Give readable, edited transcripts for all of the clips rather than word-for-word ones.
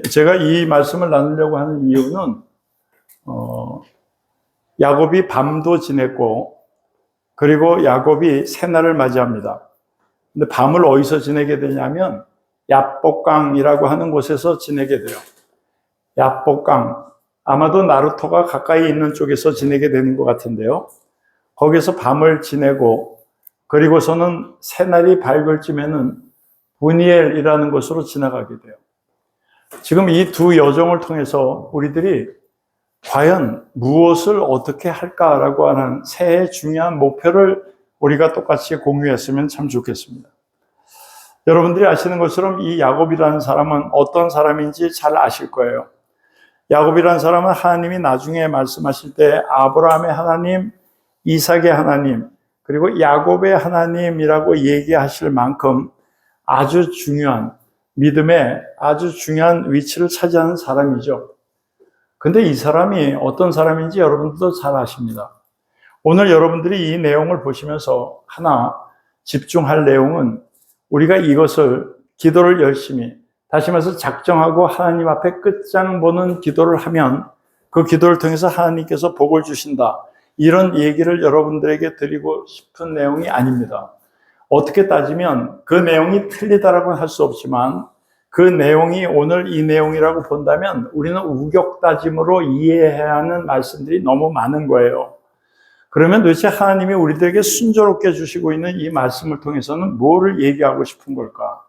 제가 이 말씀을 나누려고 하는 이유는 야곱이 밤도 지냈고 그리고 야곱이 새날을 맞이합니다. 근데 밤을 어디서 지내게 되냐면 야복강이라고 하는 곳에서 지내게 돼요. 야복강, 아마도 나루토가 가까이 있는 쪽에서 지내게 되는 것 같은데요. 거기서 밤을 지내고 그리고서는 새날이 밝을 쯤에는 브니엘이라는 곳으로 지나가게 돼요. 지금 이 두 여정을 통해서 우리들이 과연 무엇을 어떻게 할까라고 하는 새해 중요한 목표를 우리가 똑같이 공유했으면 참 좋겠습니다. 여러분들이 아시는 것처럼 이 야곱이라는 사람은 어떤 사람인지 잘 아실 거예요. 야곱이라는 사람은 하나님이 나중에 말씀하실 때 아브라함의 하나님, 이삭의 하나님, 그리고 야곱의 하나님이라고 얘기하실 만큼 아주 중요한 믿음의 아주 중요한 위치를 차지하는 사람이죠. 근데 이 사람이 어떤 사람인지 여러분들도 잘 아십니다. 오늘 여러분들이 이 내용을 보시면서 하나 집중할 내용은 우리가 이것을 기도를 열심히 다시 말해서 작정하고 하나님 앞에 끝장 보는 기도를 하면 그 기도를 통해서 하나님께서 복을 주신다. 이런 얘기를 여러분들에게 드리고 싶은 내용이 아닙니다. 어떻게 따지면 그 내용이 틀리다라고는 할 수 없지만 그 내용이 오늘 이 내용이라고 본다면 우리는 우격다짐으로 이해해야 하는 말씀들이 너무 많은 거예요. 그러면 도대체 하나님이 우리들에게 순조롭게 주시고 있는 이 말씀을 통해서는 뭐를 얘기하고 싶은 걸까?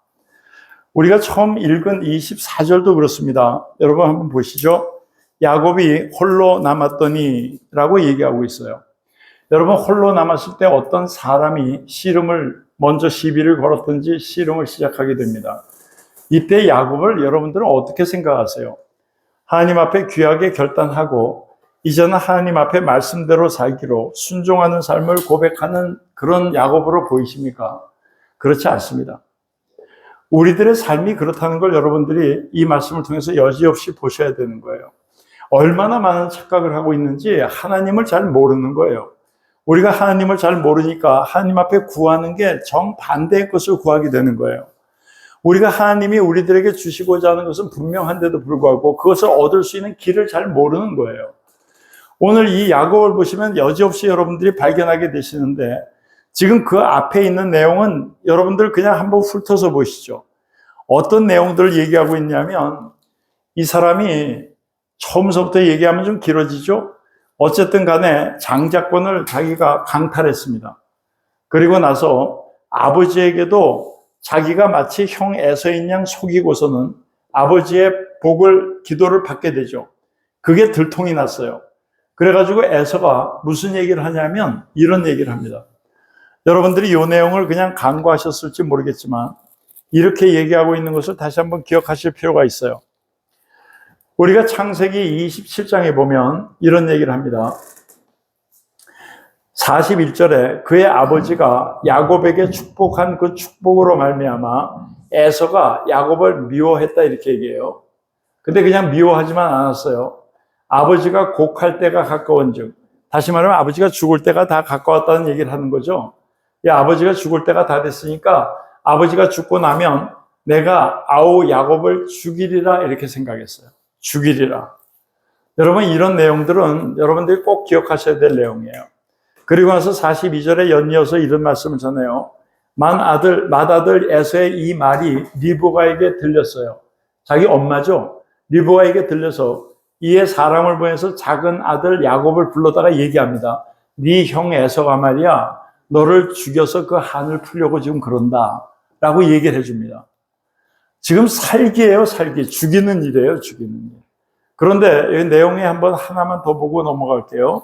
우리가 처음 읽은 24절도 그렇습니다. 여러분 한번 보시죠. 야곱이 홀로 남았더니 라고 얘기하고 있어요. 여러분 홀로 남았을 때 어떤 사람이 씨름을 먼저 시비를 걸었든지 씨름을 시작하게 됩니다. 이때 야곱을 여러분들은 어떻게 생각하세요? 하나님 앞에 귀하게 결단하고 이제는 하나님 앞에 말씀대로 살기로 순종하는 삶을 고백하는 그런 야곱으로 보이십니까? 그렇지 않습니다. 우리들의 삶이 그렇다는 걸 여러분들이 이 말씀을 통해서 여지없이 보셔야 되는 거예요. 얼마나 많은 착각을 하고 있는지 하나님을 잘 모르는 거예요. 우리가 하나님을 잘 모르니까 하나님 앞에 구하는 게 정반대의 것을 구하게 되는 거예요. 우리가 하나님이 우리들에게 주시고자 하는 것은 분명한데도 불구하고 그것을 얻을 수 있는 길을 잘 모르는 거예요. 오늘 이 야곱을 보시면 여지없이 여러분들이 발견하게 되시는데 지금 그 앞에 있는 내용은 여러분들 그냥 한번 훑어서 보시죠. 어떤 내용들을 얘기하고 있냐면 이 사람이 처음서부터 얘기하면 좀 길어지죠. 어쨌든 간에 장자권을 자기가 강탈했습니다. 그리고 나서 아버지에게도 자기가 마치 형 에서인 양 속이고서는 아버지의 복을, 기도를 받게 되죠. 그게 들통이 났어요. 그래가지고 에서가 무슨 얘기를 하냐면 이런 얘기를 합니다. 여러분들이 이 내용을 그냥 간과하셨을지 모르겠지만 이렇게 얘기하고 있는 것을 다시 한번 기억하실 필요가 있어요. 우리가 창세기 27장에 보면 이런 얘기를 합니다. 41절에 그의 아버지가 야곱에게 축복한 그 축복으로 말미암아 에서가 야곱을 미워했다 이렇게 얘기해요. 근데 그냥 미워하지만 않았어요. 아버지가 곡할 때가 가까운즉, 다시 말하면 아버지가 죽을 때가 다 가까웠다는 얘기를 하는 거죠. 아버지가 죽을 때가 다 됐으니까 아버지가 죽고 나면 내가 아우 야곱을 죽이리라 이렇게 생각했어요. 죽이리라. 여러분 이런 내용들은 여러분들이 꼭 기억하셔야 될 내용이에요. 그리고 나서 42절에 연이어서 이런 말씀을 전해요. 맏아들 에서의 이 말이 리브가에게 들렸어요. 자기 엄마죠. 리브가에게 들려서 이에 사람을 보내서 작은 아들 야곱을 불러다가 얘기합니다. 네 형 에서가 말이야 너를 죽여서 그 한을 풀려고 지금 그런다 라고 얘기를 해줍니다. 지금 살기예요. 살기. 죽이는 일이에요. 죽이는 일. 그런데 이 내용에 한번 하나만 더 보고 넘어갈게요.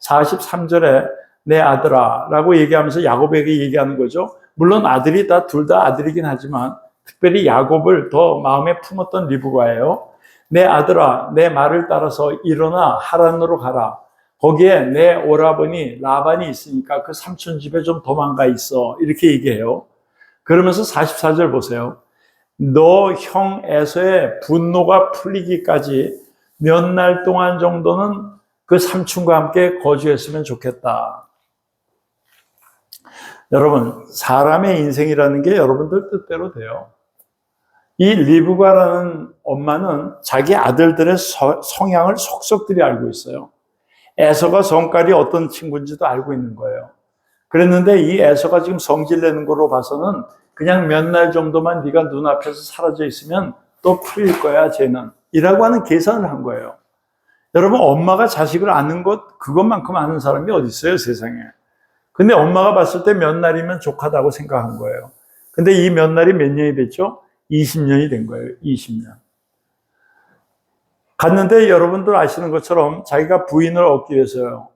43절에 내 아들아 라고 얘기하면서 야곱에게 얘기하는 거죠. 물론 아들이 둘 다 아들이긴 하지만 특별히 야곱을 더 마음에 품었던 리브가예요. 내 아들아 내 말을 따라서 일어나 하란으로 가라. 거기에 내 오라버니 라반이 있으니까 그 삼촌 집에 좀 도망가 있어. 이렇게 얘기해요. 그러면서 44절 보세요. 너 형 에서의 분노가 풀리기까지 몇 날 동안 정도는 그 삼촌과 함께 거주했으면 좋겠다. 여러분, 사람의 인생이라는 게 여러분들 뜻대로 돼요. 이 리브가라는 엄마는 자기 아들들의 성향을 속속들이 알고 있어요. 에서가 성깔이 어떤 친구인지도 알고 있는 거예요. 그랬는데 이 에서가 지금 성질내는 걸로 봐서는 그냥 몇 날 정도만 네가 눈앞에서 사라져 있으면 또 풀릴 거야, 쟤는. 이라고 하는 계산을 한 거예요. 여러분, 엄마가 자식을 아는 것, 그것만큼 아는 사람이 어디 있어요, 세상에. 근데 엄마가 봤을 때 몇 날이면 족하다고 생각한 거예요. 근데 이 몇 날이 몇 년이 됐죠? 20년이 된 거예요, 20년. 갔는데 여러분들 아시는 것처럼 자기가 부인을 얻기 위해서요.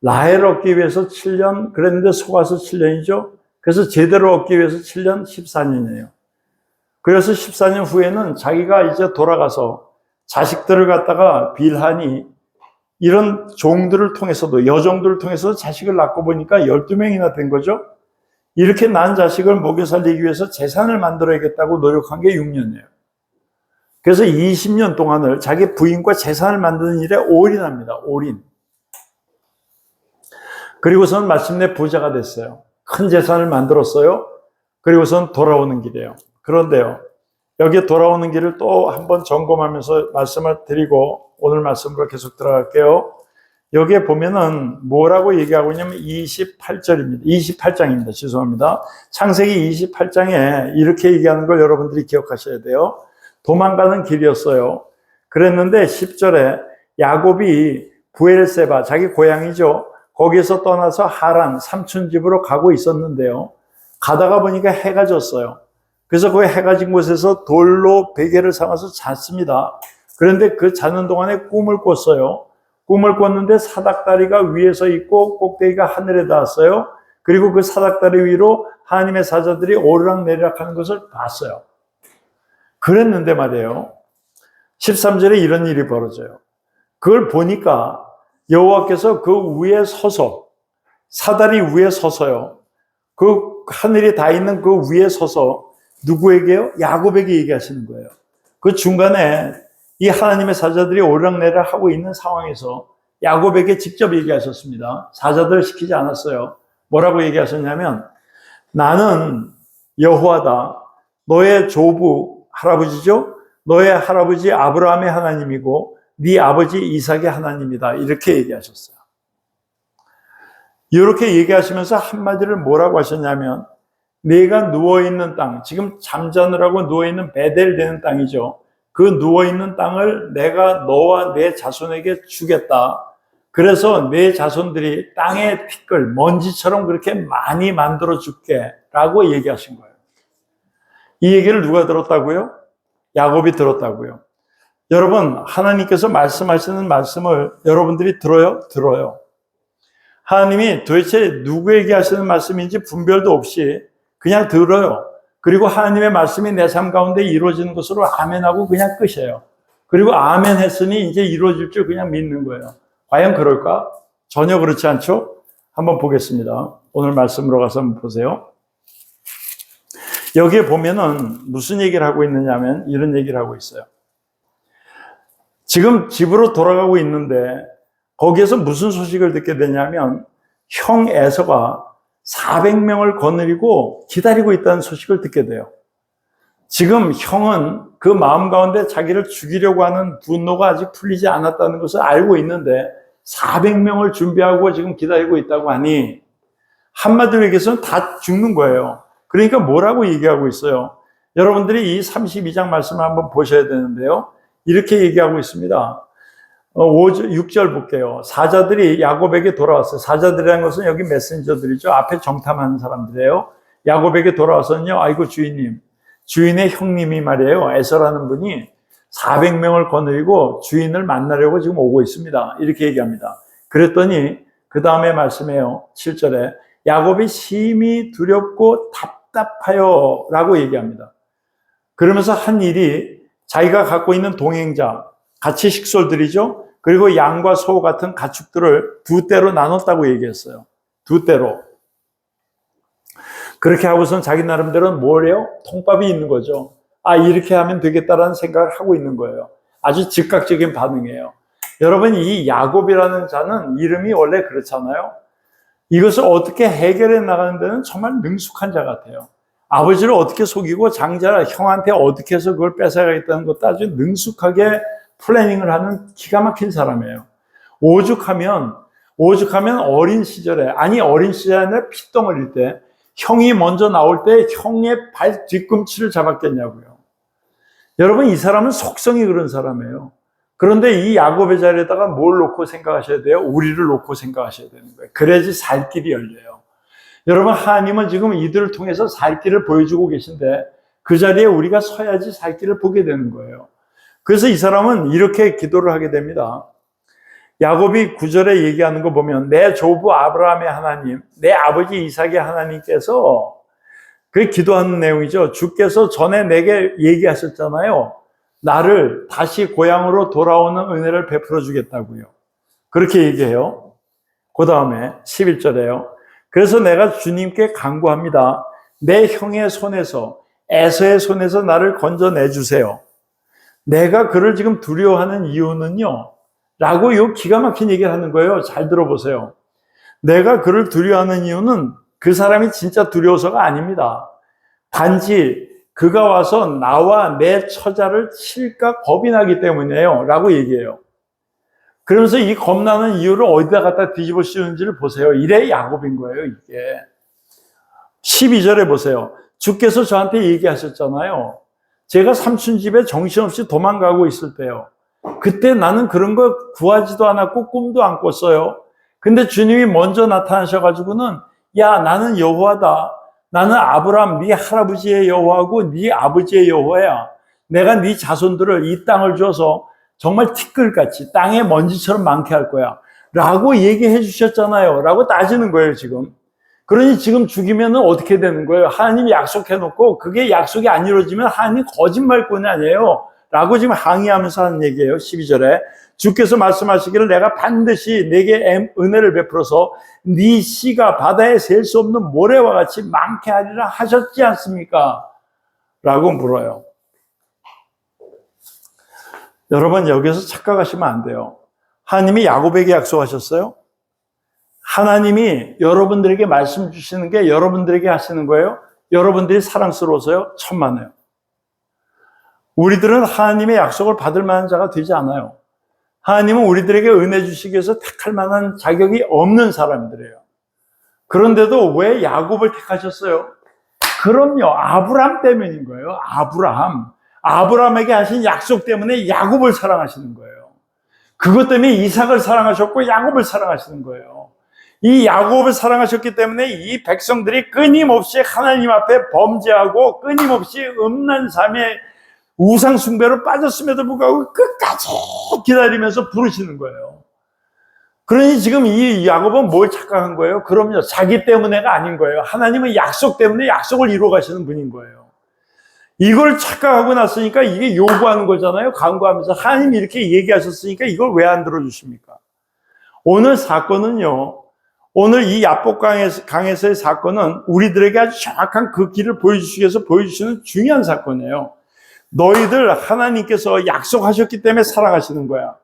라헬을 얻기 위해서 7년, 그랬는데 속아서 7년이죠? 그래서 제대로 얻기 위해서 7년, 14년이에요. 그래서 14년 후에는 자기가 이제 돌아가서 자식들을 갖다가 빌하니 이런 종들을 통해서도, 여종들을 통해서 자식을 낳고 보니까 12명이나 된 거죠? 이렇게 낳은 자식을 먹여 살리기 위해서 재산을 만들어야겠다고 노력한 게 6년이에요. 그래서 20년 동안을 자기 부인과 재산을 만드는 일에 올인합니다. 올인. 그리고선 마침내 부자가 됐어요. 큰 재산을 만들었어요. 그리고선 돌아오는 길이에요. 그런데요, 여기에 돌아오는 길을 또 한번 점검하면서 말씀을 드리고 오늘 말씀으로 계속 들어갈게요. 여기에 보면은 뭐라고 얘기하고 있냐면 28절입니다. 28장입니다. 죄송합니다. 창세기 28장에 이렇게 얘기하는 걸 여러분들이 기억하셔야 돼요. 도망가는 길이었어요. 그랬는데 10절에 야곱이 부엘세바, 자기 고향이죠. 거기에서 떠나서 하란 삼촌 집으로 가고 있었는데요. 가다가 보니까 해가 졌어요. 그래서 그 해가 진 곳에서 돌로 베개를 삼아서 잤습니다. 그런데 그 자는 동안에 꿈을 꿨어요. 꿈을 꿨는데 사닥다리가 위에서 있고 꼭대기가 하늘에 닿았어요. 그리고 그 사닥다리 위로 하나님의 사자들이 오르락내리락 하는 것을 봤어요. 그랬는데 말이에요. 13절에 이런 일이 벌어져요. 그걸 보니까 여호와께서 그 위에 서서, 사다리 위에 서서요. 그 하늘이 다 있는 그 위에 서서 누구에게요? 야곱에게 얘기하시는 거예요. 그 중간에 이 하나님의 사자들이 오르락내리락 하고 있는 상황에서 야곱에게 직접 얘기하셨습니다. 사자들을 시키지 않았어요. 뭐라고 얘기하셨냐면, 나는 여호와다. 너의 조부 할아버지죠? 너의 할아버지 아브라함의 하나님이고 네 아버지 이삭의 하나님이다. 이렇게 얘기하셨어요. 이렇게 얘기하시면서 한마디를 뭐라고 하셨냐면, 내가 누워있는 땅, 지금 잠자느라고 누워있는 베델 되는 땅이죠. 그 누워있는 땅을 내가 너와 내 자손에게 주겠다. 그래서 내 자손들이 땅의 티끌, 먼지처럼 그렇게 많이 만들어 줄게 라고 얘기하신 거예요. 이 얘기를 누가 들었다고요? 야곱이 들었다고요. 여러분, 하나님께서 말씀하시는 말씀을 여러분들이 들어요? 들어요. 하나님이 도대체 누구에게 하시는 말씀인지 분별도 없이 그냥 들어요. 그리고 하나님의 말씀이 내 삶 가운데 이루어지는 것으로 아멘하고 그냥 끝이에요. 그리고 아멘 했으니 이제 이루어질 줄 그냥 믿는 거예요. 과연 그럴까? 전혀 그렇지 않죠? 한번 보겠습니다. 오늘 말씀으로 가서 한번 보세요. 여기에 보면은 무슨 얘기를 하고 있느냐면 이런 얘기를 하고 있어요. 지금 집으로 돌아가고 있는데 거기에서 무슨 소식을 듣게 되냐면 형 에서가 400명을 거느리고 기다리고 있다는 소식을 듣게 돼요. 지금 형은 그 마음 가운데 자기를 죽이려고 하는 분노가 아직 풀리지 않았다는 것을 알고 있는데 400명을 준비하고 지금 기다리고 있다고 하니 한마디로 얘기해서는 다 죽는 거예요. 그러니까 뭐라고 얘기하고 있어요? 여러분들이 이 32장 말씀을 한번 보셔야 되는데요. 이렇게 얘기하고 있습니다. 6절 볼게요. 사자들이 야곱에게 돌아왔어요. 사자들이라는 것은 여기 메신저들이죠. 앞에 정탐하는 사람들이에요. 야곱에게 돌아와서는요. 아이고 주인님, 주인의 형님이 말이에요. 에서라는 분이 400명을 거느리고 주인을 만나려고 지금 오고 있습니다. 이렇게 얘기합니다. 그랬더니 그 다음에 말씀해요. 7절에 야곱이 심히 두렵고 답답하여 라고 얘기합니다. 그러면서 한 일이 자기가 갖고 있는 동행자, 같이 식솔들이죠. 그리고 양과 소 같은 가축들을 두 떼로 나눴다고 얘기했어요. 두 떼로. 그렇게 하고선 자기 나름대로는 뭘 해요? 통밥이 있는 거죠. 아, 이렇게 하면 되겠다라는 생각을 하고 있는 거예요. 아주 즉각적인 반응이에요. 여러분, 이 야곱이라는 자는 이름이 원래 그렇잖아요. 이것을 어떻게 해결해 나가는 데는 정말 능숙한 자 같아요. 아버지를 어떻게 속이고 장자 형한테 어떻게 해서 그걸 뺏어가겠다는 것도 아주 능숙하게 플래닝을 하는 기가 막힌 사람이에요. 오죽하면 어린 시절에 핏덩어릴 때 형이 먼저 나올 때 형의 발 뒤꿈치를 잡았겠냐고요. 여러분, 이 사람은 속성이 그런 사람이에요. 그런데 이 야곱의 자리에다가 뭘 놓고 생각하셔야 돼요? 우리를 놓고 생각하셔야 되는 거예요. 그래야지 살 길이 열려요. 여러분, 하나님은 지금 이들을 통해서 살 길을 보여주고 계신데 그 자리에 우리가 서야지 살 길을 보게 되는 거예요. 그래서 이 사람은 이렇게 기도를 하게 됩니다. 야곱이 9절에 얘기하는 거 보면 내 조부 아브라함의 하나님, 내 아버지 이삭의 하나님께서, 그게 기도하는 내용이죠. 주께서 전에 내게 얘기하셨잖아요. 나를 다시 고향으로 돌아오는 은혜를 베풀어 주겠다고요. 그렇게 얘기해요. 그 다음에 11절에요. 그래서 내가 주님께 간구합니다. 내 형의 손에서, 에서의 손에서 나를 건져내 주세요. 내가 그를 지금 두려워하는 이유는요, 라고 요 기가 막힌 얘기를 하는 거예요. 잘 들어보세요. 내가 그를 두려워하는 이유는 그 사람이 진짜 두려워서가 아닙니다. 단지 그가 와서 나와 내 처자를 칠까 겁이 나기 때문이에요. 라고 얘기해요. 그러면서 이 겁나는 이유를 어디다 갖다 뒤집어 씌우는지를 보세요. 이래 야곱인 거예요, 이게. 12절에 보세요. 주께서 저한테 얘기하셨잖아요. 제가 삼촌 집에 정신없이 도망가고 있을 때요. 그때 나는 그런 거 구하지도 않았고 꿈도 안 꿨어요. 근데 주님이 먼저 나타나셔가지고는 야, 나는 여호와다. 나는 아브라함 네 할아버지의 여호와고 네 아버지의 여호와야. 내가 네 자손들을 이 땅을 줘서 정말 티끌같이 땅에 먼지처럼 많게 할 거야. 라고 얘기해 주셨잖아요. 라고 따지는 거예요, 지금. 그러니 지금 죽이면 어떻게 되는 거예요? 하나님이 약속해놓고 그게 약속이 안 이루어지면 하나님 거짓말꾼이 아니에요. 라고 지금 항의하면서 하는 얘기예요. 12절에 주께서 말씀하시기를 내가 반드시 내게 은혜를 베풀어서 네 씨가 바다에 셀 수 없는 모래와 같이 많게 하리라 하셨지 않습니까? 라고 물어요. 여러분, 여기서 착각하시면 안 돼요. 하나님이 야곱에게 약속하셨어요? 하나님이 여러분들에게 말씀 주시는 게 여러분들에게 하시는 거예요? 여러분들이 사랑스러워서요? 천만에요. 우리들은 하나님의 약속을 받을 만한 자가 되지 않아요. 하나님은 우리들에게 은혜 주시기 위해서 택할 만한 자격이 없는 사람들이에요. 그런데도 왜 야곱을 택하셨어요? 그럼요, 아브라함 때문인 거예요. 아브라함에게 하신 약속 때문에 야곱을 사랑하시는 거예요. 그것 때문에 이삭을 사랑하셨고 야곱을 사랑하시는 거예요. 이 야곱을 사랑하셨기 때문에 이 백성들이 끊임없이 하나님 앞에 범죄하고 끊임없이 음란 삶에 우상 숭배로 빠졌음에도 불구하고 끝까지 기다리면서 부르시는 거예요. 그러니 지금 이 야곱은 뭘 착각한 거예요? 그럼요, 자기 때문에가 아닌 거예요. 하나님은 약속 때문에 약속을 이루어 가시는 분인 거예요. 이걸 착각하고 났으니까 이게 요구하는 거잖아요. 간구하면서 하나님이 이렇게 얘기하셨으니까 이걸 왜 안 들어주십니까? 오늘 사건은요, 오늘 이 야복강에서의 사건은 우리들에게 아주 정확한 그 길을 보여주시기 위해서 보여주시는 중요한 사건이에요. 너희들 하나님께서 약속하셨기 때문에 사랑하시는 거야.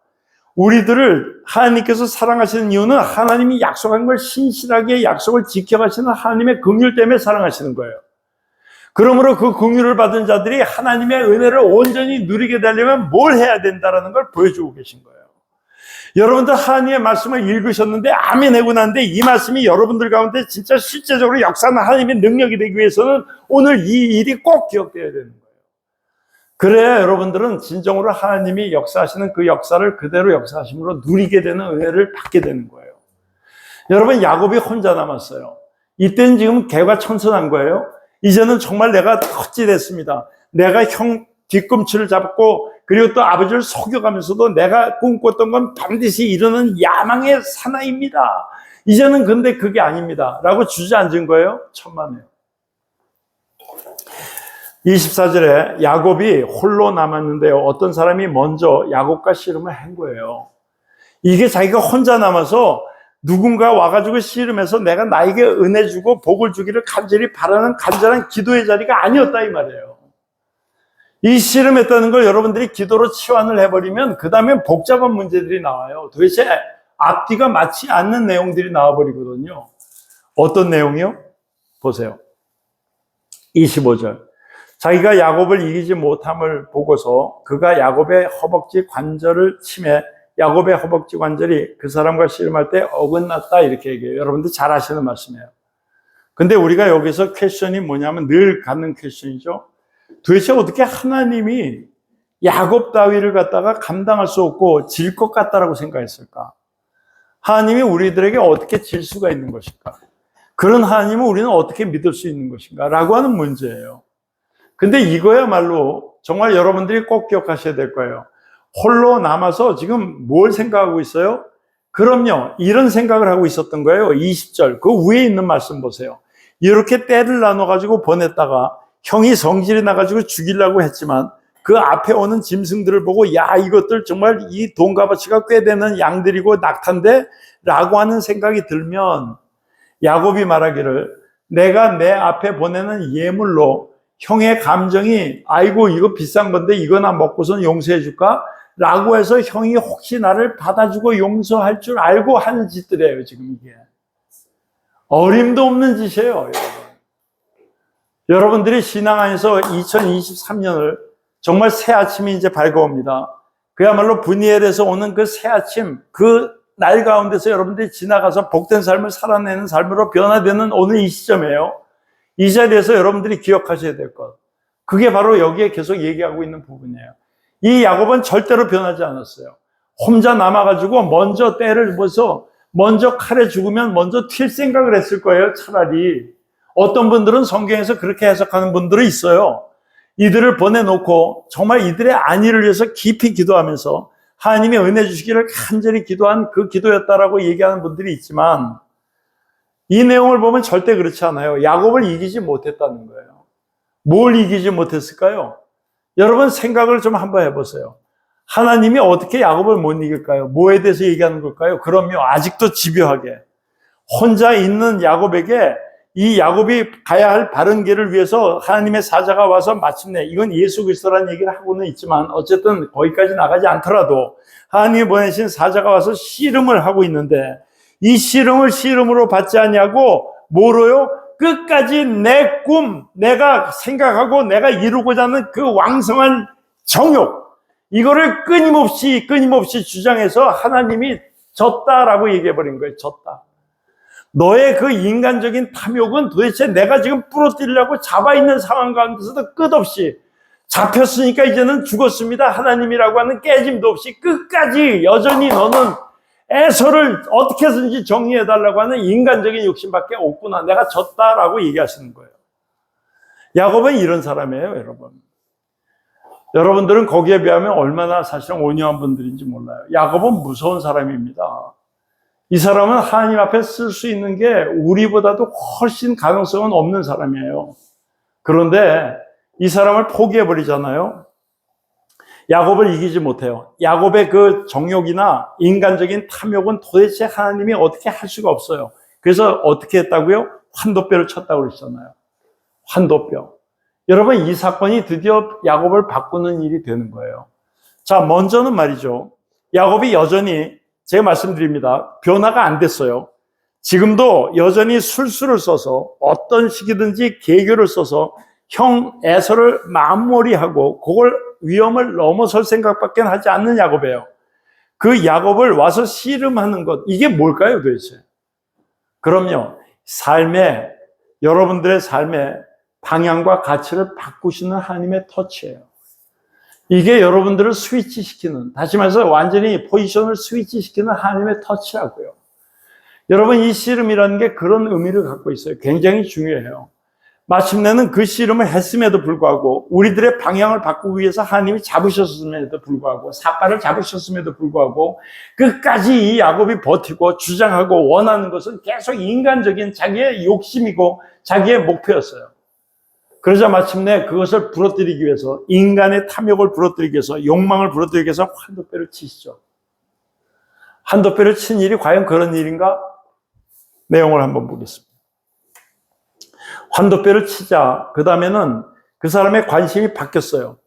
우리들을 하나님께서 사랑하시는 이유는 하나님이 약속한 걸 신실하게 약속을 지켜가시는 하나님의 긍휼 때문에 사랑하시는 거예요. 그러므로 그 긍휼을 받은 자들이 하나님의 은혜를 온전히 누리게 되려면 뭘 해야 된다는 걸 보여주고 계신 거예요. 여러분들 하나님의 말씀을 읽으셨는데 아멘 하고 났는데 이 말씀이 여러분들 가운데 진짜 실제적으로 역사하는 하나님의 능력이 되기 위해서는 오늘 이 일이 꼭 기억되어야 되는 거예요. 그래야 여러분들은 진정으로 하나님이 역사하시는 그 역사를 그대로 역사하심으로 누리게 되는 은혜를 받게 되는 거예요. 여러분, 야곱이 혼자 남았어요. 이때는 지금 개과천선한 거예요. 이제는 정말 내가 헛짓했습니다. 내가 형 뒤꿈치를 잡고 그리고 또 아버지를 속여가면서도 내가 꿈꿨던 건 반드시 이루는 야망의 사나이입니다. 이제는 근데 그게 아닙니다. 라고 주저앉은 거예요. 천만에요. 24절에 야곱이 홀로 남았는데요. 어떤 사람이 먼저 야곱과 씨름을 한 거예요. 이게 자기가 혼자 남아서 누군가 와가지고 씨름해서 내가 나에게 은혜 주고 복을 주기를 간절히 바라는 간절한 기도의 자리가 아니었다 이 말이에요. 이 씨름했다는 걸 여러분들이 기도로 치환을 해버리면 그 다음에 복잡한 문제들이 나와요. 도대체 앞뒤가 맞지 않는 내용들이 나와버리거든요. 어떤 내용이요? 보세요. 25절. 자기가 야곱을 이기지 못함을 보고서 그가 야곱의 허벅지 관절을 치매 야곱의 허벅지 관절이 그 사람과 씨름할 때 어긋났다 이렇게 얘기해요. 여러분들 잘 아시는 말씀이에요. 근데 우리가 여기서 퀘스천이 뭐냐면 늘 갖는 퀘스천이죠. 도대체 어떻게 하나님이 야곱 따위를 갖다가 감당할 수 없고 질 것 같다라고 생각했을까? 하나님이 우리들에게 어떻게 질 수가 있는 것일까? 그런 하나님을 우리는 어떻게 믿을 수 있는 것인가? 라고 하는 문제예요. 근데 이거야말로 정말 여러분들이 꼭 기억하셔야 될 거예요. 홀로 남아서 지금 뭘 생각하고 있어요? 그럼요, 이런 생각을 하고 있었던 거예요. 20절, 그 위에 있는 말씀 보세요. 이렇게 때를 나눠가지고 보냈다가 형이 성질이 나가지고 죽이려고 했지만 그 앞에 오는 짐승들을 보고 야, 이것들 정말 이 돈값어치가 꽤 되는 양들이고 낙타인데? 라고 하는 생각이 들면 야곱이 말하기를 내가 내 앞에 보내는 예물로 형의 감정이 아이고 이거 비싼 건데 이거나 먹고선 용서해 줄까? 라고 해서 형이 혹시 나를 받아주고 용서할 줄 알고 하는 짓들이에요. 지금 이게 어림도 없는 짓이에요. 여러분. 여러분들이 신앙 안에서 2023년을 정말 새 아침이 이제 밝아옵니다. 그야말로 브니엘에서 오는 그 새 아침, 그 날 가운데서 여러분들이 지나가서 복된 삶을 살아내는 삶으로 변화되는 오늘 이 시점이에요. 이 자리에서 여러분들이 기억하셔야 될 것. 그게 바로 여기에 계속 얘기하고 있는 부분이에요. 이 야곱은 절대로 변하지 않았어요. 혼자 남아가지고 먼저 때를 보서 먼저 칼에 죽으면 먼저 튈 생각을 했을 거예요. 차라리. 어떤 분들은 성경에서 그렇게 해석하는 분들이 있어요. 이들을 보내놓고 정말 이들의 안위를 위해서 깊이 기도하면서 하나님의 은혜 주시기를 간절히 기도한 그 기도였다라고 얘기하는 분들이 있지만 이 내용을 보면 절대 그렇지 않아요. 야곱을 이기지 못했다는 거예요. 뭘 이기지 못했을까요? 여러분 생각을 좀 한번 해보세요. 하나님이 어떻게 야곱을 못 이길까요? 뭐에 대해서 얘기하는 걸까요? 그럼요, 아직도 집요하게 혼자 있는 야곱에게 이 야곱이 가야 할 바른 길을 위해서 하나님의 사자가 와서 마침내 이건 예수 그리스도라는 얘기를 하고는 있지만 어쨌든 거기까지 나가지 않더라도 하나님이 보내신 사자가 와서 씨름을 하고 있는데 이 씨름을 씨름으로 받지 않냐고 뭐로요? 끝까지 내 꿈, 내가 생각하고 내가 이루고자 하는 그 왕성한 정욕 이거를 끊임없이 주장해서 하나님이 졌다라고 얘기해버린 거예요. 졌다. 너의 그 인간적인 탐욕은 도대체 내가 지금 부러뜨리려고 잡아있는 상황 가운데서도 끝없이 잡혔으니까 이제는 죽었습니다. 하나님이라고 하는 깨짐도 없이 끝까지 여전히 너는 에서를 어떻게 해서든지 정리해달라고 하는 인간적인 욕심밖에 없구나. 내가 졌다라고 얘기하시는 거예요. 야곱은 이런 사람이에요, 여러분. 여러분들은 거기에 비하면 얼마나 사실은 온유한 분들인지 몰라요. 야곱은 무서운 사람입니다. 이 사람은 하나님 앞에 쓸 수 있는 게 우리보다도 훨씬 가능성은 없는 사람이에요. 그런데 이 사람을 포기해버리잖아요. 야곱을 이기지 못해요. 야곱의 그 정욕이나 인간적인 탐욕은 도대체 하나님이 어떻게 할 수가 없어요. 그래서 어떻게 했다고요? 환도뼈를 쳤다고 그러잖아요. 환도뼈. 여러분 이 사건이 드디어 야곱을 바꾸는 일이 되는 거예요. 자, 먼저는 말이죠. 야곱이 여전히 제가 말씀드립니다. 변화가 안 됐어요. 지금도 여전히 술수를 써서 어떤 식이든지 계교를 써서 형 에서를 마무리하고 그걸 위험을 넘어설 생각밖에 하지 않는 야곱이에요. 그 야곱을 와서 씨름하는 것 이게 뭘까요 도대체? 그럼요. 여러분들의 삶의 방향과 가치를 바꾸시는 하나님의 터치예요. 이게 여러분들을 스위치시키는, 다시 말해서 완전히 포지션을 스위치시키는 하나님의 터치라고요. 여러분 이 씨름이라는 게 그런 의미를 갖고 있어요. 굉장히 중요해요. 마침내는 그 씨름을 했음에도 불구하고 우리들의 방향을 바꾸기 위해서 하나님이 잡으셨음에도 불구하고 삿발을 잡으셨음에도 불구하고 끝까지 이 야곱이 버티고 주장하고 원하는 것은 계속 인간적인 자기의 욕심이고 자기의 목표였어요. 그러자 마침내 그것을 부러뜨리기 위해서 인간의 탐욕을 부러뜨리기 위해서 욕망을 부러뜨리기 위해서 환도뼈를 치시죠. 환도뼈를 친 일이 과연 그런 일인가? 내용을 한번 보겠습니다. 환도뼈를 치자 그 다음에는 그 사람의 관심이 바뀌었어요.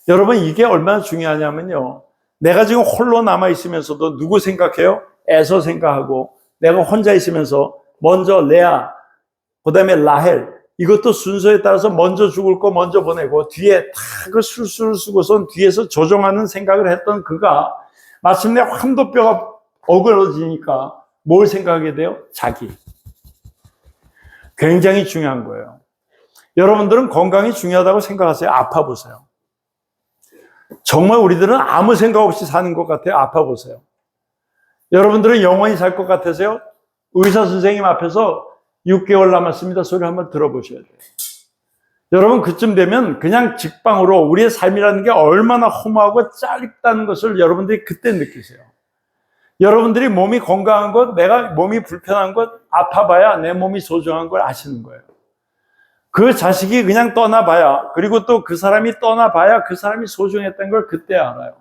여러분 이게 얼마나 중요하냐면요. 내가 지금 홀로 남아있으면서도 누구 생각해요? 에서 생각하고 내가 혼자 있으면서 먼저 레아 그 다음에 라헬 이것도 순서에 따라서 먼저 죽을 거 먼저 보내고 뒤에 다 그 술수를 쓰고선 뒤에서 조종하는 생각을 했던 그가 마침내 환도뼈가 어그러지니까 뭘 생각하게 돼요? 자기. 굉장히 중요한 거예요. 여러분들은 건강이 중요하다고 생각하세요? 아파보세요. 정말 우리들은 아무 생각 없이 사는 것 같아요. 아파보세요. 여러분들은 영원히 살 것 같으세요? 의사 선생님 앞에서 6개월 남았습니다 소리 한번 들어보셔야 돼요. 여러분 그쯤 되면 그냥 직방으로 우리의 삶이라는 게 얼마나 허무하고 짧다는 것을 여러분들이 그때 느끼세요. 여러분들이 몸이 건강한 것, 내가 몸이 불편한 것, 아파봐야 내 몸이 소중한 걸 아시는 거예요. 그 자식이 그냥 떠나봐야, 그리고 또 그 사람이 떠나봐야 그 사람이 소중했던 걸 그때 알아요.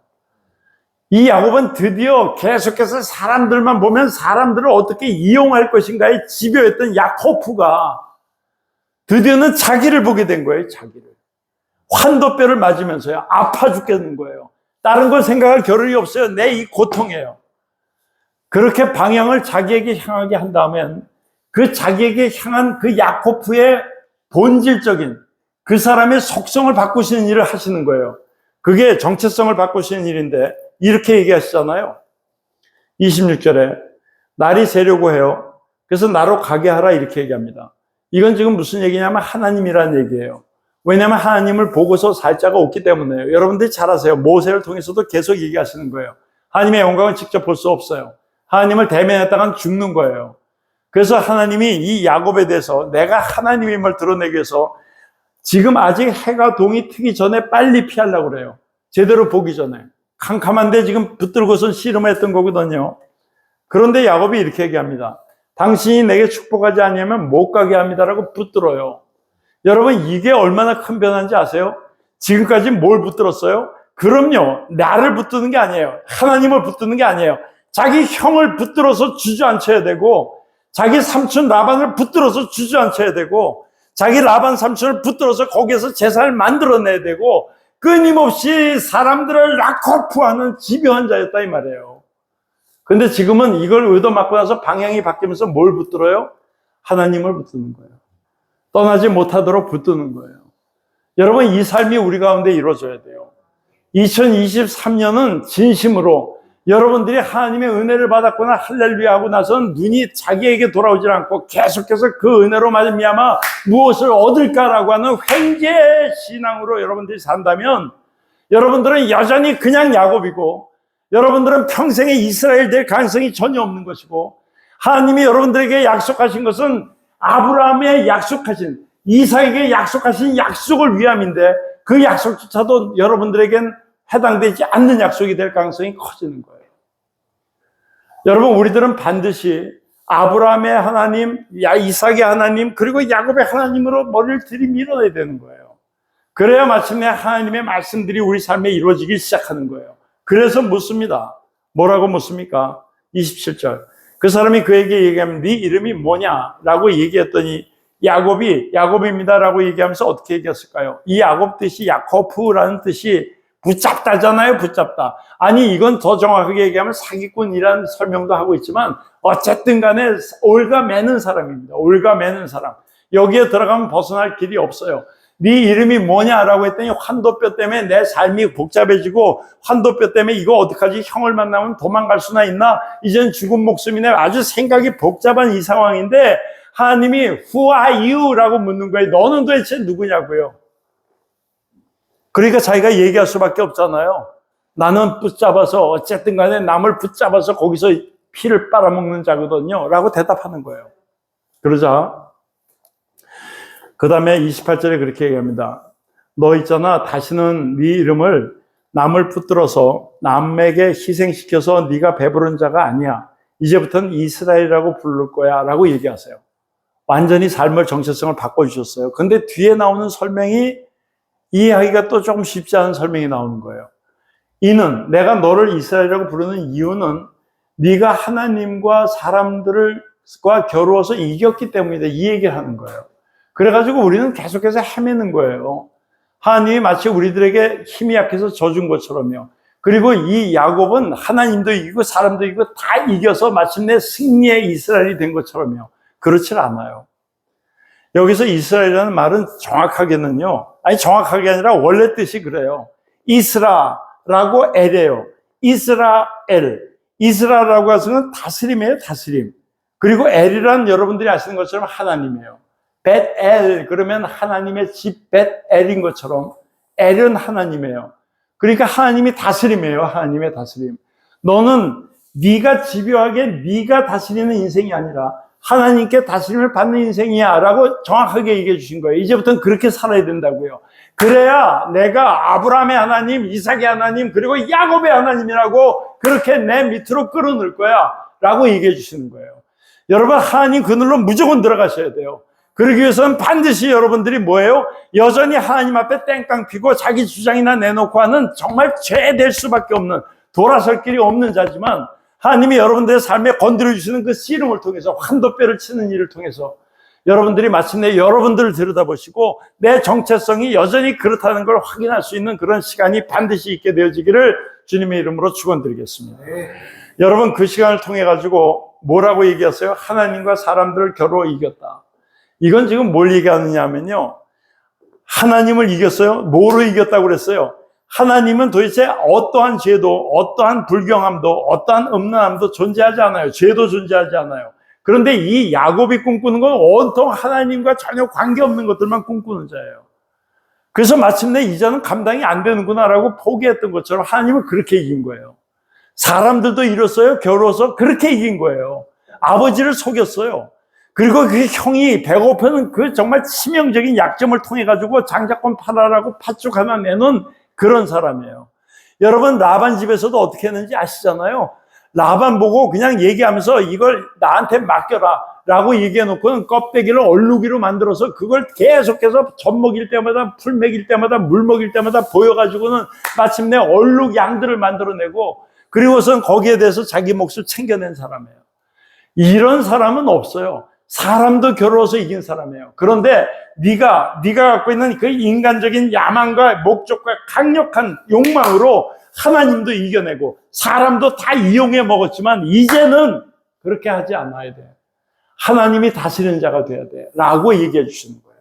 이 야곱은 드디어 계속해서 사람들만 보면 사람들을 어떻게 이용할 것인가에 집요했던 야코프가 드디어는 자기를 보게 된 거예요. 자기를. 환도뼈를 맞으면서요. 아파 죽겠는 거예요. 다른 걸 생각할 겨를이 없어요. 내 이 고통이에요. 그렇게 방향을 자기에게 향하게 한 다음엔 그 자기에게 향한 그 야코프의 본질적인 그 사람의 속성을 바꾸시는 일을 하시는 거예요. 그게 정체성을 바꾸시는 일인데 이렇게 얘기하시잖아요. 26절에 날이 새려고 해요. 그래서 나로 가게 하라 이렇게 얘기합니다. 이건 지금 무슨 얘기냐면 하나님이라는 얘기예요. 왜냐하면 하나님을 보고서 살 자가 없기 때문에요. 여러분들이 잘 아세요. 모세를 통해서도 계속 얘기하시는 거예요. 하나님의 영광을 직접 볼 수 없어요. 하나님을 대면했다간 죽는 거예요. 그래서 하나님이 이 야곱에 대해서 내가 하나님임을 드러내기 위해서 지금 아직 해가 동이 트기 전에 빨리 피하려고 그래요. 제대로 보기 전에. 캄캄한데 지금 붙들고선 씨름했던 거거든요. 그런데 야곱이 이렇게 얘기합니다. 당신이 내게 축복하지 않으면 못 가게 합니다라고 붙들어요. 여러분 이게 얼마나 큰 변화인지 아세요? 지금까지 뭘 붙들었어요? 그럼요. 나를 붙드는 게 아니에요. 하나님을 붙드는 게 아니에요. 자기 형을 붙들어서 주저앉혀야 되고 자기 삼촌 라반을 붙들어서 주저앉혀야 되고 자기 라반 삼촌을 붙들어서 거기에서 제사를 만들어내야 되고 끊임없이 사람들을 라코프하는 집요한 자였다 이 말이에요. 근데 지금은 이걸 얻어맞고 나서 방향이 바뀌면서 뭘 붙들어요? 하나님을 붙드는 거예요. 떠나지 못하도록 붙드는 거예요. 여러분 이 삶이 우리 가운데 이루어져야 돼요. 2023년은 진심으로 여러분들이 하나님의 은혜를 받았거나 할렐루야 하고 나서는 눈이 자기에게 돌아오질 않고 계속해서 그 은혜로 말미암아 무엇을 얻을까라고 하는 횡재 신앙으로 여러분들이 산다면 여러분들은 여전히 그냥 야곱이고 여러분들은 평생에 이스라엘 될 가능성이 전혀 없는 것이고 하나님이 여러분들에게 약속하신 것은 아브라함에 약속하신 이삭에게 약속하신 약속을 위함인데 그 약속조차도 여러분들에겐 해당되지 않는 약속이 될 가능성이 커지는 거예요. 여러분 우리들은 반드시 아브라함의 하나님, 이삭의 하나님 그리고 야곱의 하나님으로 머리를 들이밀어야 되는 거예요. 그래야 마침내 하나님의 말씀들이 우리 삶에 이루어지기 시작하는 거예요. 그래서 묻습니다. 뭐라고 묻습니까? 27절. 그 사람이 그에게 얘기하면 네 이름이 뭐냐라고 얘기했더니 야곱입니다라고 얘기하면서 어떻게 얘기했을까요? 이 야곱 뜻이 야코프라는 뜻이 붙잡다잖아요. 붙잡다. 아니 이건 더 정확하게 얘기하면 사기꾼이라는 설명도 하고 있지만 어쨌든 간에 올가매는 사람입니다. 올가매는 사람. 여기에 들어가면 벗어날 길이 없어요. 네 이름이 뭐냐라고 했더니 환도뼈 때문에 내 삶이 복잡해지고 환도뼈 때문에 이거 어떡하지? 형을 만나면 도망갈 수나 있나? 이젠 죽은 목숨이네. 아주 생각이 복잡한 이 상황인데 하나님이 Who are you? 라고 묻는 거예요. 너는 도대체 누구냐고요. 그러니까 자기가 얘기할 수밖에 없잖아요. 나는 붙잡아서 어쨌든 간에 남을 붙잡아서 거기서 피를 빨아먹는 자거든요. 라고 대답하는 거예요. 그러자 그 다음에 28절에 그렇게 얘기합니다. 너 있잖아. 다시는 네 이름을 남을 붙들어서 남에게 희생시켜서 네가 배부른 자가 아니야. 이제부터는 이스라엘이라고 부를 거야. 라고 얘기하세요. 완전히 삶의 정체성을 바꿔주셨어요. 근데 뒤에 나오는 설명이 이해하기가 또 조금 쉽지 않은 설명이 나오는 거예요. 이는 내가 너를 이스라엘이라고 부르는 이유는 네가 하나님과 사람들과 겨루어서 이겼기 때문이다. 이 얘기를 하는 거예요. 그래가지고 우리는 계속해서 헤매는 거예요. 하나님이 마치 우리들에게 힘이 약해서 져준 것처럼요. 그리고 이 야곱은 하나님도 이기고 사람도 이기고 다 이겨서 마침내 승리의 이스라엘이 된 것처럼요. 그렇지 않아요. 여기서 이스라엘이라는 말은 정확하게는요, 아니 정확하게 아니라 원래 뜻이 그래요. 이스라라고 엘이에요. 이스라엘. 이스라라고 해서는 다스림이에요, 다스림. 그리고 엘이란 여러분들이 아시는 것처럼 하나님이에요. 벳엘 그러면 하나님의 집 벳엘인 것처럼 엘은 하나님이에요. 그러니까 하나님이 다스림이에요. 하나님의 다스림. 너는 네가 집요하게 네가 다스리는 인생이 아니라 하나님께 다스림을 받는 인생이야 라고 정확하게 얘기해 주신 거예요. 이제부터는 그렇게 살아야 된다고요. 그래야 내가 아브라함의 하나님, 이삭의 하나님, 그리고 야곱의 하나님이라고 그렇게 내 밑으로 끌어넣을 거야 라고 얘기해 주시는 거예요. 여러분, 하나님 그늘로 무조건 들어가셔야 돼요. 그러기 위해서는 반드시 여러분들이 뭐예요? 여전히 하나님 앞에 땡깡 피고 자기 주장이나 내놓고 하는 정말 죄될 수밖에 없는, 돌아설 길이 없는 자지만 하나님이 여러분들의 삶에 건드려주시는 그 씨름을 통해서, 환도뼈를 치는 일을 통해서 여러분들이 마침내 여러분들을 들여다보시고 내 정체성이 여전히 그렇다는 걸 확인할 수 있는 그런 시간이 반드시 있게 되어지기를 주님의 이름으로 축원드리겠습니다. 여러분, 그 시간을 통해 가지고 뭐라고 얘기했어요? 하나님과 사람들을 겨루 이겼다. 이건 지금 뭘 얘기하느냐 하면요, 하나님을 이겼어요? 뭐로 이겼다고 그랬어요? 하나님은 도대체 어떠한 죄도, 어떠한 불경함도, 어떠한 음란함도 존재하지 않아요. 죄도 존재하지 않아요. 그런데 이 야곱이 꿈꾸는 건 온통 하나님과 전혀 관계없는 것들만 꿈꾸는 자예요. 그래서 마침내 이제는 감당이 안 되는구나라고 포기했던 것처럼 하나님은 그렇게 이긴 거예요. 사람들도 이뤘어요. 겨루어서 그렇게 이긴 거예요. 아버지를 속였어요. 그리고 그 형이 배고프는 그 정말 치명적인 약점을 통해 가지고 장자권 팔아라고 팥죽 하나 내놓은 그런 사람이에요. 여러분, 라반 집에서도 어떻게 했는지 아시잖아요. 라반 보고 그냥 얘기하면서 이걸 나한테 맡겨라 라고 얘기해 놓고는 껍데기를 얼룩이로 만들어서 그걸 계속해서 젖 먹일 때마다, 풀 먹일 때마다, 물 먹일 때마다 보여가지고는 마침내 얼룩 양들을 만들어내고, 그리고선 거기에 대해서 자기 몫을 챙겨낸 사람이에요. 이런 사람은 없어요. 사람도 겨루어서 이긴 사람이에요. 그런데 네가 갖고 있는 그 인간적인 야망과 목적과 강력한 욕망으로 하나님도 이겨내고 사람도 다 이용해 먹었지만 이제는 그렇게 하지 않아야 돼. 하나님이 다스리는 자가 돼야 돼 라고 얘기해 주시는 거예요.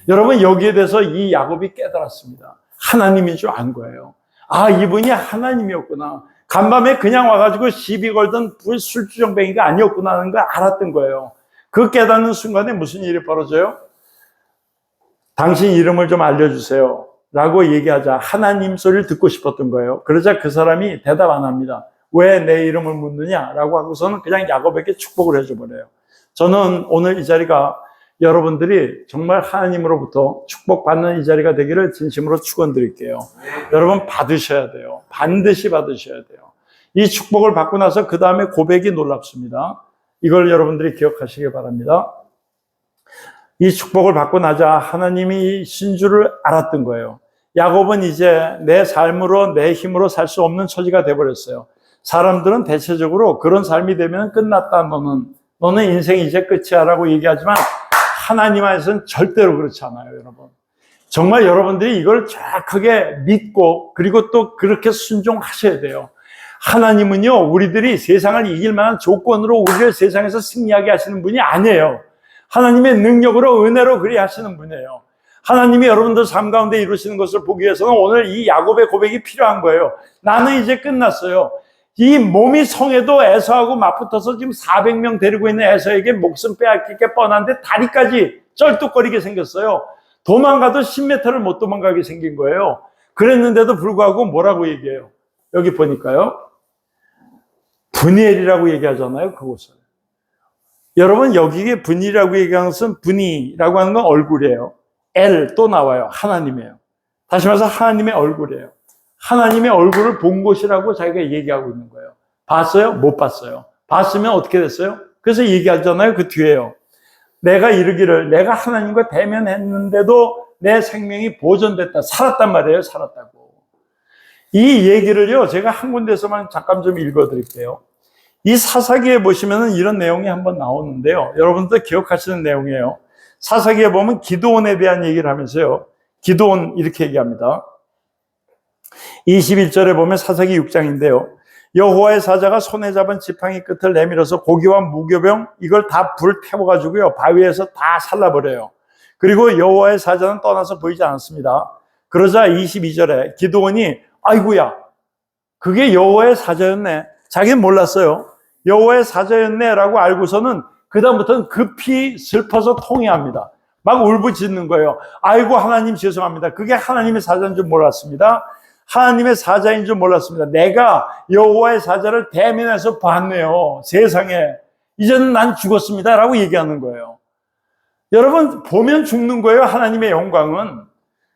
여러분, 여기에 대해서 이 야곱이 깨달았습니다. 하나님인 줄 안 거예요. 아, 이분이 하나님이었구나. 간밤에 그냥 와가지고 시비 걸던 술주정뱅이가 아니었구나 하는 걸 알았던 거예요. 그 깨닫는 순간에 무슨 일이 벌어져요? 당신 이름을 좀 알려주세요 라고 얘기하자 하나님 소리를 듣고 싶었던 거예요. 그러자 그 사람이 대답 안 합니다. 왜 내 이름을 묻느냐 라고 하고서는 그냥 야곱에게 축복을 해줘버려요. 저는 오늘 이 자리가 여러분들이 정말 하나님으로부터 축복받는 이 자리가 되기를 진심으로 축원드릴게요. 여러분, 받으셔야 돼요. 반드시 받으셔야 돼요. 이 축복을 받고 나서 그 다음에 고백이 놀랍습니다. 이걸 여러분들이 기억하시기 바랍니다. 이 축복을 받고 나자 하나님이 신 줄을 알았던 거예요. 야곱은 이제 내 삶으로, 내 힘으로 살 수 없는 처지가 돼버렸어요. 사람들은 대체적으로 그런 삶이 되면 끝났다, 너는 인생이 이제 끝이야 라고 얘기하지만 하나님 안에서는 절대로 그렇지 않아요, 여러분. 정말 여러분들이 이걸 정확하게 믿고 그리고 또 그렇게 순종하셔야 돼요. 하나님은요, 우리들이 세상을 이길 만한 조건으로 우리를 세상에서 승리하게 하시는 분이 아니에요. 하나님의 능력으로, 은혜로 그리 하시는 분이에요. 하나님이 여러분들 삶 가운데 이루시는 것을 보기 위해서는 오늘 이 야곱의 고백이 필요한 거예요. 나는 이제 끝났어요. 이 몸이 성에도 에서하고 맞붙어서 지금 400명 데리고 있는 에서에게 목숨 빼앗길 게 뻔한데 다리까지 쩔뚝거리게 생겼어요. 도망가도 10m를 못 도망가게 생긴 거예요. 그랬는데도 불구하고 뭐라고 얘기해요? 여기 보니까요, 분이엘이라고 얘기하잖아요, 그곳을. 여러분, 여기에 분이라고 얘기하는 것은, 분이라고 하는 건 얼굴이에요. 엘 또 나와요. 하나님이에요. 다시 말해서 하나님의 얼굴이에요. 하나님의 얼굴을 본 곳이라고 자기가 얘기하고 있는 거예요. 봤어요? 못 봤어요. 봤으면 어떻게 됐어요? 그래서 얘기하잖아요, 그 뒤에요. 내가 이르기를, 내가 하나님과 대면했는데도 내 생명이 보존됐다. 살았단 말이에요, 살았다고. 이 얘기를요, 제가 한 군데서만 잠깐 좀 읽어드릴게요. 이 사사기에 보시면은 이런 내용이 한번 나오는데요. 여러분들 기억하시는 내용이에요. 사사기에 보면 기드온에 대한 얘기를 하면서요. 기드온 이렇게 얘기합니다. 21절에 보면 사사기 6장인데요. 여호와의 사자가 손에 잡은 지팡이 끝을 내밀어서 고기와 무교병 이걸 다 불 태워가지고요. 바위에서 다 살라버려요. 그리고 여호와의 사자는 떠나서 보이지 않았습니다. 그러자 22절에 기드온이 아이고야, 그게 여호와의 사자였네. 자기는 몰랐어요. 여호와의 사자였네라고 알고서는 그다음부터는 급히 슬퍼서 통회합니다. 막 울부짖는 거예요. 아이고 하나님 죄송합니다. 그게 하나님의 사자인 줄 몰랐습니다. 하나님의 사자인 줄 몰랐습니다. 내가 여호와의 사자를 대면해서 봤네요. 세상에. 이제는 난 죽었습니다. 라고 얘기하는 거예요. 여러분, 보면 죽는 거예요. 하나님의 영광은.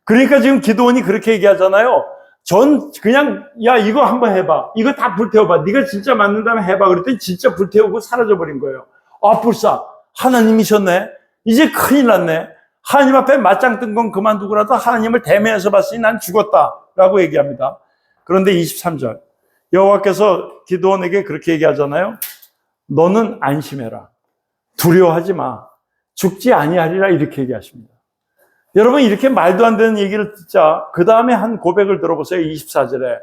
그러니까 지금 기드온이 그렇게 얘기하잖아요. 전 그냥 야 이거 한번 해봐. 이거 다 불태워봐. 네가 진짜 맞는다면 해봐. 그랬더니 진짜 불태우고 사라져버린 거예요. 아 불사. 하나님이셨네. 이제 큰일 났네. 하나님 앞에 맞짱 뜬 건 그만두고라도 하나님을 대면해서 봤으니 난 죽었다 라고 얘기합니다. 그런데 23절 여호와께서 기드온에게 그렇게 얘기하잖아요. 너는 안심해라. 두려워하지 마. 죽지 아니하리라 이렇게 얘기하십니다. 여러분 이렇게 말도 안 되는 얘기를 듣자 그 다음에 한 고백을 들어보세요. 24절에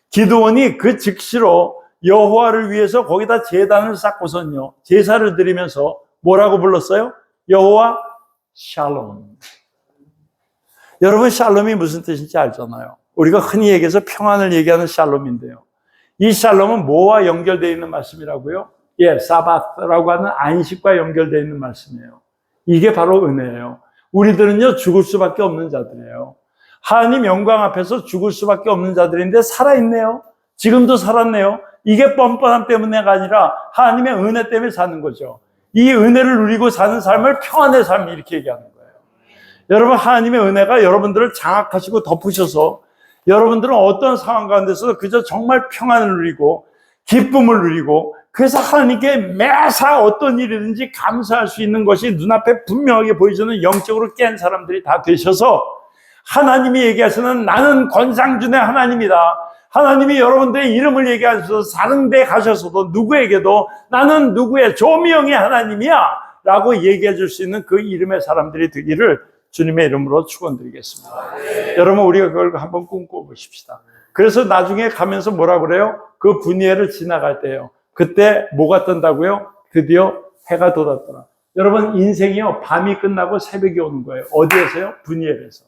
기드온이 그 즉시로 여호와를 위해서 거기다 제단을 쌓고선요 제사를 드리면서 뭐라고 불렀어요? 여호와 샬롬. 여러분 샬롬이 무슨 뜻인지 알잖아요. 우리가 흔히 얘기해서 평안을 얘기하는 샬롬인데요. 이 샬롬은 뭐와 연결되어 있는 말씀이라고요? 예, 사바트라고 하는 안식과 연결되어 있는 말씀이에요. 이게 바로 은혜예요. 우리들은요 죽을 수밖에 없는 자들이에요. 하나님 영광 앞에서 죽을 수밖에 없는 자들인데 살아있네요. 지금도 살았네요. 이게 뻔뻔함 때문에가 아니라 하나님의 은혜 때문에 사는 거죠. 이 은혜를 누리고 사는 삶을 평안의 삶 이렇게 얘기하는 거예요. 여러분 하나님의 은혜가 여러분들을 장악하시고 덮으셔서 여러분들은 어떤 상황 가운데서도 그저 정말 평안을 누리고 기쁨을 누리고 그래서 하나님께 매사 어떤 일이든지 감사할 수 있는 것이 눈앞에 분명하게 보이시는 영적으로 깬 사람들이 다 되셔서 하나님이 얘기하시는 나는 권상준의 하나님이다. 하나님이 여러분들의 이름을 얘기하셔서 다른 데 가셔서도 누구에게도 나는 누구의 조미영의 하나님이야 라고 얘기해 줄 수 있는 그 이름의 사람들이 되기를 주님의 이름으로 축원드리겠습니다. 네. 여러분 우리가 그걸 한번 꿈꿔보십시다. 그래서 나중에 가면서 뭐라 그래요? 그 분이엘을 지나갈 때요. 그때 뭐가 뜬다고요? 드디어 해가 돋았더라. 여러분 인생이요 밤이 끝나고 새벽이 오는 거예요. 어디에서요? 분이엘에서.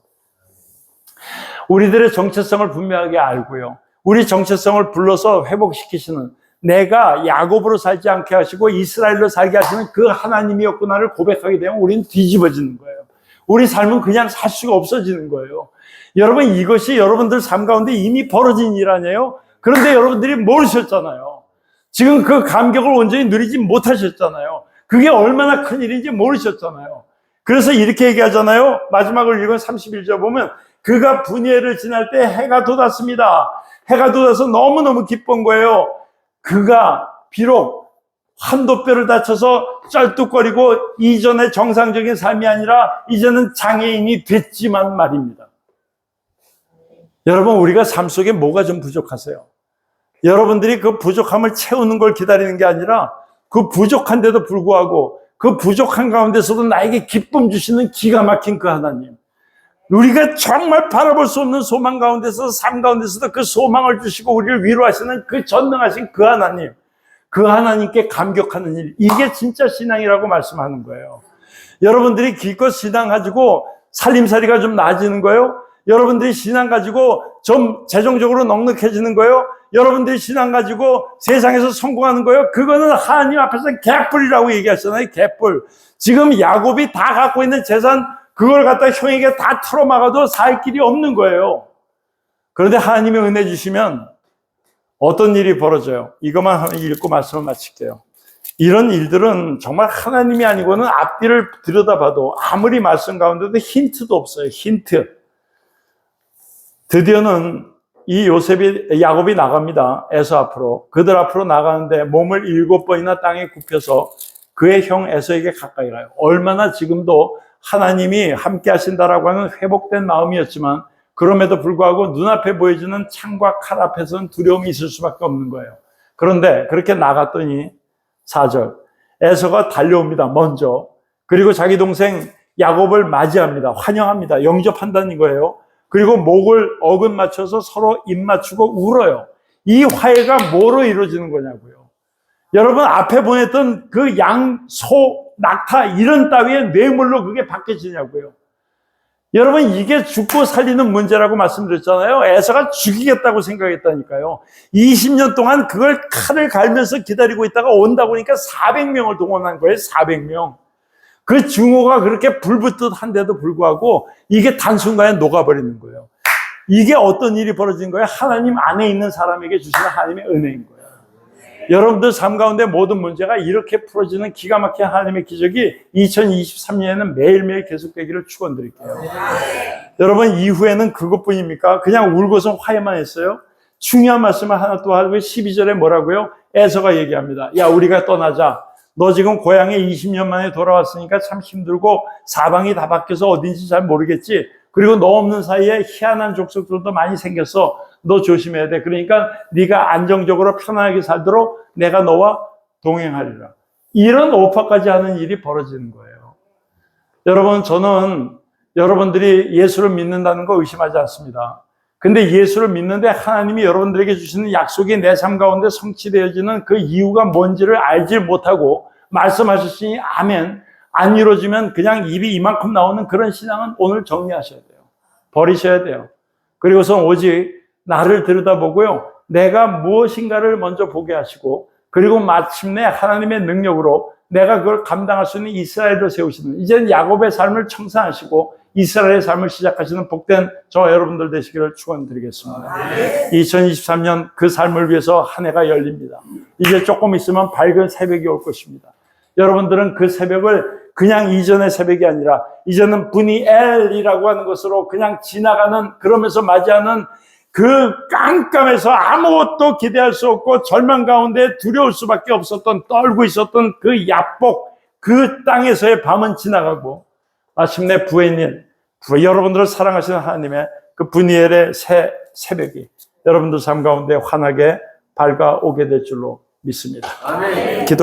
우리들의 정체성을 분명하게 알고요. 우리 정체성을 불러서 회복시키시는 내가 야곱으로 살지 않게 하시고 이스라엘로 살게 하시는 그 하나님이었구나를 고백하게 되면 우리는 뒤집어지는 거예요. 우리 삶은 그냥 살 수가 없어지는 거예요. 여러분 이것이 여러분들 삶 가운데 이미 벌어진 일 아니에요? 그런데 여러분들이 모르셨잖아요. 지금 그 감격을 온전히 누리지 못하셨잖아요. 그게 얼마나 큰 일인지 모르셨잖아요. 그래서 이렇게 얘기하잖아요. 마지막을 읽은 31절 보면 그가 분이엘을 지날 때 해가 돋았습니다. 해가 돋아서 너무너무 기쁜 거예요. 그가 비록 한도뼈를 다쳐서 쩔뚝거리고 이전의 정상적인 삶이 아니라 이제는 장애인이 됐지만 말입니다. 여러분 우리가 삶 속에 뭐가 좀 부족하세요? 여러분들이 그 부족함을 채우는 걸 기다리는 게 아니라 그 부족한데도 불구하고 그 부족한 가운데서도 나에게 기쁨 주시는 기가 막힌 그 하나님. 우리가 정말 바라볼 수 없는 소망 가운데서 삶 가운데서도 그 소망을 주시고 우리를 위로하시는 그 전능하신 그 하나님. 그 하나님께 감격하는 일. 이게 진짜 신앙이라고 말씀하는 거예요. 여러분들이 기껏 신앙 가지고 살림살이가 좀 나아지는 거예요? 여러분들이 신앙 가지고 좀 재정적으로 넉넉해지는 거예요? 여러분들이 신앙 가지고 세상에서 성공하는 거예요? 그거는 하나님 앞에서 개뿔이라고 얘기하잖아요. 개뿔. 지금 야곱이 다 갖고 있는 재산 그걸 갖다 형에게 다 털어막아도 살 길이 없는 거예요. 그런데 하나님의 은혜 주시면 어떤 일이 벌어져요? 이것만 하나 읽고 말씀을 마칠게요. 이런 일들은 정말 하나님이 아니고는 앞뒤를 들여다봐도 아무리 말씀 가운데도 힌트도 없어요. 힌트. 드디어는 이 야곱이 나갑니다. 에서 앞으로. 그들 앞으로 나가는데 몸을 7번이나 땅에 굽혀서 그의 형 에서에게 가까이 가요. 얼마나 지금도 하나님이 함께 하신다라고 하는 회복된 마음이었지만 그럼에도 불구하고 눈앞에 보여지는 창과 칼 앞에서는 두려움이 있을 수밖에 없는 거예요. 그런데 그렇게 나갔더니 4절 에서가 달려옵니다. 먼저. 그리고 자기 동생 야곱을 맞이합니다. 환영합니다. 영접한다는 거예요. 그리고 목을 어긋 맞춰서 서로 입 맞추고 울어요. 이 화해가 뭐로 이루어지는 거냐고요. 여러분 앞에 보냈던 그 양, 소, 낙타 이런 따위의 뇌물로 그게 바뀌어지냐고요. 여러분, 이게 죽고 살리는 문제라고 말씀드렸잖아요. 에서가 죽이겠다고 생각했다니까요. 20년 동안 그걸 칼을 갈면서 기다리고 있다가 온다고 하니까 400명을 동원한 거예요. 400명. 그 증오가 그렇게 불붙듯 한데도 불구하고 이게 단순간에 녹아버리는 거예요. 이게 어떤 일이 벌어진 거예요? 하나님 안에 있는 사람에게 주시는 하나님의 은혜인 거예요. 여러분들 삶 가운데 모든 문제가 이렇게 풀어지는 기가 막힌 하나님의 기적이 2023년에는 매일매일 계속되기를 축원드릴게요. 여러분, 이후에는 그것뿐입니까? 그냥 울고서 화해만 했어요? 중요한 말씀을 하나 또 하고 12절에 뭐라고요? 에서가 얘기합니다. 야, 우리가 떠나자. 너 지금 고향에 20년 만에 돌아왔으니까 참 힘들고 사방이 다 바뀌어서 어딘지 잘 모르겠지. 그리고 너 없는 사이에 희한한 족속들도 많이 생겼어. 너 조심해야 돼. 그러니까 네가 안정적으로 편안하게 살도록 내가 너와 동행하리라. 이런 오파까지 하는 일이 벌어지는 거예요. 여러분, 저는 여러분들이 예수를 믿는다는 거 의심하지 않습니다. 근데 예수를 믿는데 하나님이 여러분들에게 주시는 약속이 내 삶 가운데 성취되어지는 그 이유가 뭔지를 알지 못하고 말씀하셨으니 아멘. 안 이루어지면 그냥 입이 이만큼 나오는 그런 신앙은 오늘 정리하셔야 돼요. 버리셔야 돼요. 그리고선 오직 나를 들여다보고요. 내가 무엇인가를 먼저 보게 하시고 그리고 마침내 하나님의 능력으로 내가 그걸 감당할 수 있는 이스라엘을 세우시는, 이제는 야곱의 삶을 청산하시고 이스라엘의 삶을 시작하시는 복된 저와 여러분들 되시기를 축원드리겠습니다. 2023년 그 삶을 위해서 한 해가 열립니다. 이제 조금 있으면 밝은 새벽이 올 것입니다. 여러분들은 그 새벽을 그냥 이전의 새벽이 아니라 이제는 분이엘이라고 하는 것으로 그냥 지나가는, 그러면서 맞이하는 그 깜깜해서 아무것도 기대할 수 없고 절망 가운데 두려울 수밖에 없었던, 떨고 있었던 그 야복, 그 땅에서의 밤은 지나가고 마침내 부에닐, 여러분들을 사랑하시는 하나님의 그 분이엘의 새 새벽이 여러분들 삶 가운데 환하게 밝아오게 될 줄로 믿습니다. 아멘. 기도